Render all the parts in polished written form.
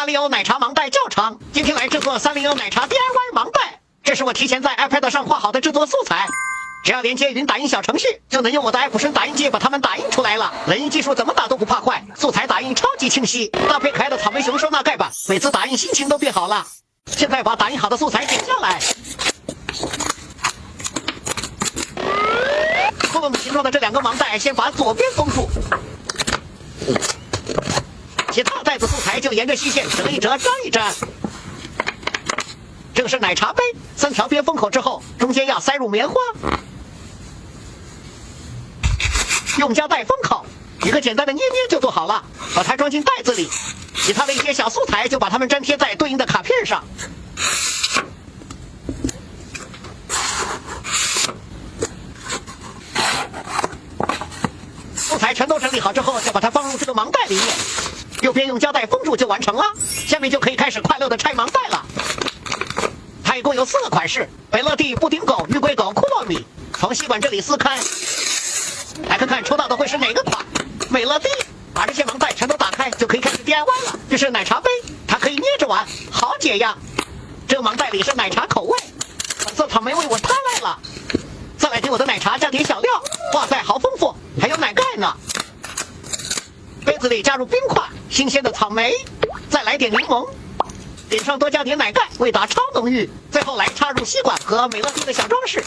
301奶茶盲袋教程，今天来制作301奶茶 DIY 盲袋。这是我提前在 iPad 上画好的制作素材，只要连接云打印小程序，就能用我的爱普生打印机把它们打印出来了。人印技术怎么打都不怕坏，素材打印超级清晰，搭配可爱的草莓熊收纳盖吧，每次打印心情都变好了。现在把打印好的素材剪下来，窟窿形状的这2个盲袋先把左边封住，其他袋子素材就沿着虚线折一折，粘一粘。这个是奶茶杯，3条边封口之后，中间要塞入棉花，用胶带封口，一个简单的捏捏就做好了，把它装进袋子里。其他的一些小素材就把它们粘贴在对应的卡片上。素材全都整理好之后，就把它放入这个盲袋里面，右边用胶带封住就完成了。下面就可以开始快乐的拆盲袋了。它一共有4个款式：美乐蒂、布丁狗、玉龟狗、库洛米。从吸管这里撕开，来看看抽到的会是哪个款。美乐蒂。把这些盲袋全都打开，就可以开始 DIY 了。这是奶茶杯，它可以捏着玩，好解压。这个盲袋里是奶茶口味，粉色草莓味我太爱了。再来给我的奶茶加点小料，哇塞，好丰富，还有奶盖呢。杯子里加入冰块，新鲜的草莓，再来点柠檬，顶上多加点奶盖，味道超浓郁。最后来插入吸管和美乐蒂的小装饰，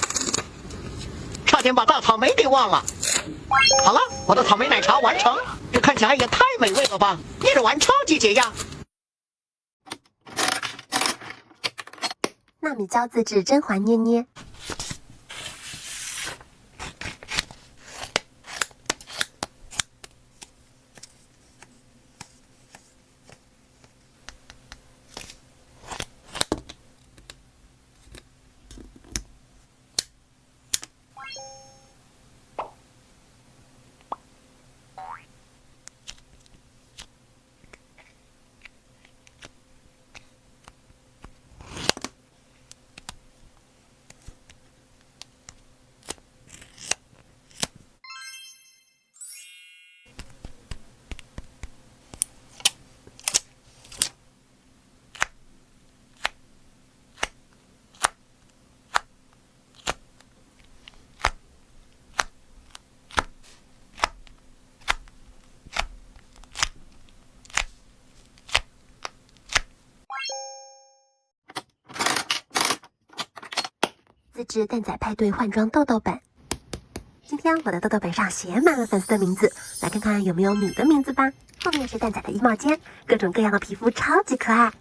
差点把大草莓给忘了。好了，我的草莓奶茶完成，这看起来也太美味了吧！捏着玩超级解压。纳米胶自制甄嬛捏捏。自制蛋仔派对换装豆豆本。今天我的豆豆本上写满了粉丝的名字，来看看有没有你的名字吧。后面是蛋仔的衣帽间，各种各样的皮肤超级可爱。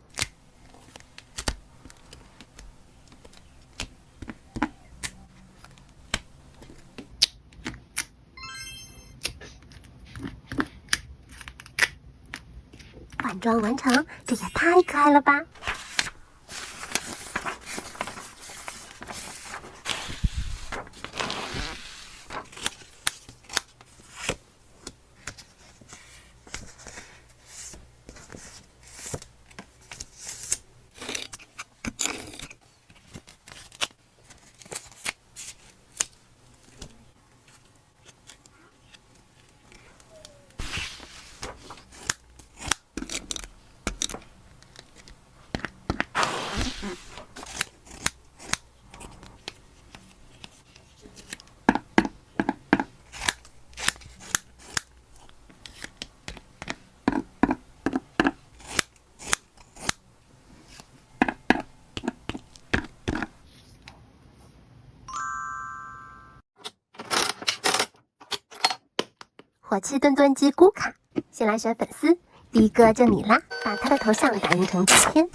换装完成，这也太可爱了吧！火气墩墩机咕卡，先来选粉丝，第一个就你啦，把他的头像打印成照片。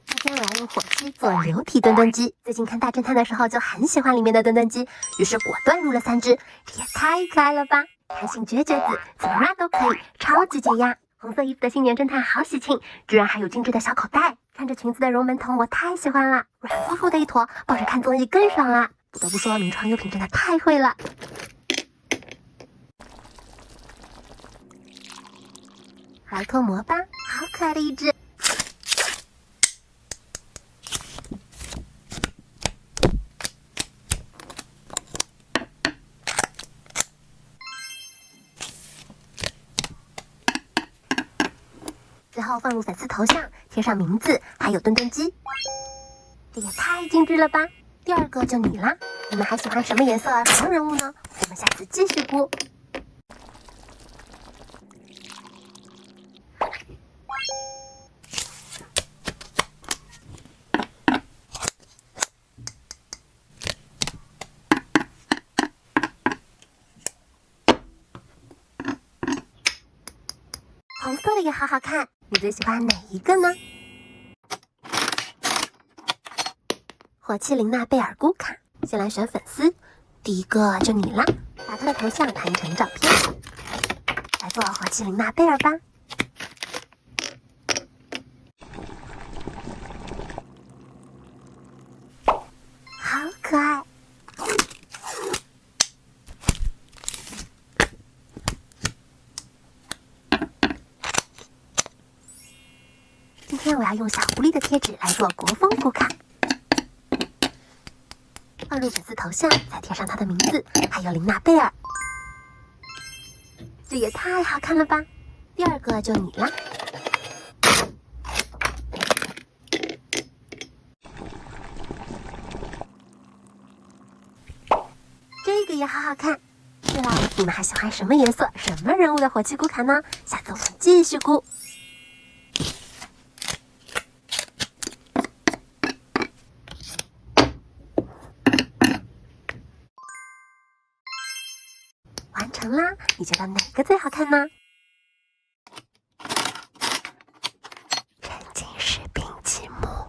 今天我要用火鸡做流体墩墩机，最近看大侦探的时候就很喜欢里面的墩墩机，于是果断入了3只，这也太可爱了吧！弹性绝绝子，怎么拉都可以，超级解压。红色衣服的新年侦探好喜庆，居然还有精致的小口袋，看着裙子的绒门筒我太喜欢了，软乎乎的一坨，抱着看综艺更爽啦！不得不说，名创优品真的太会了。来脱模吧，好可爱的一只。最后放入粉丝头像，贴上名字，还有墩墩鸡。这也太精致了吧！第二个就你啦，你们还喜欢什么颜色、什么人物呢？我们下次继续估。红色的也好好看，你最喜欢哪一个呢？火气琳娜贝尔咕卡，先来选粉丝，第一个就你啦，把她的头像拍成照片，来做火气琳娜贝尔吧。好可爱！今天我要用小狐狸的贴纸来做国风咕卡。放入粉丝头像，再贴上他的名字，还有琳娜贝尔，这也太好看了吧！第二个就你啦，这个也好好看。对了，你们还喜欢什么颜色、什么人物的火气咕卡呢？下次我们继续咕。完成啦！你觉得哪个最好看呢？沉浸式冰积木。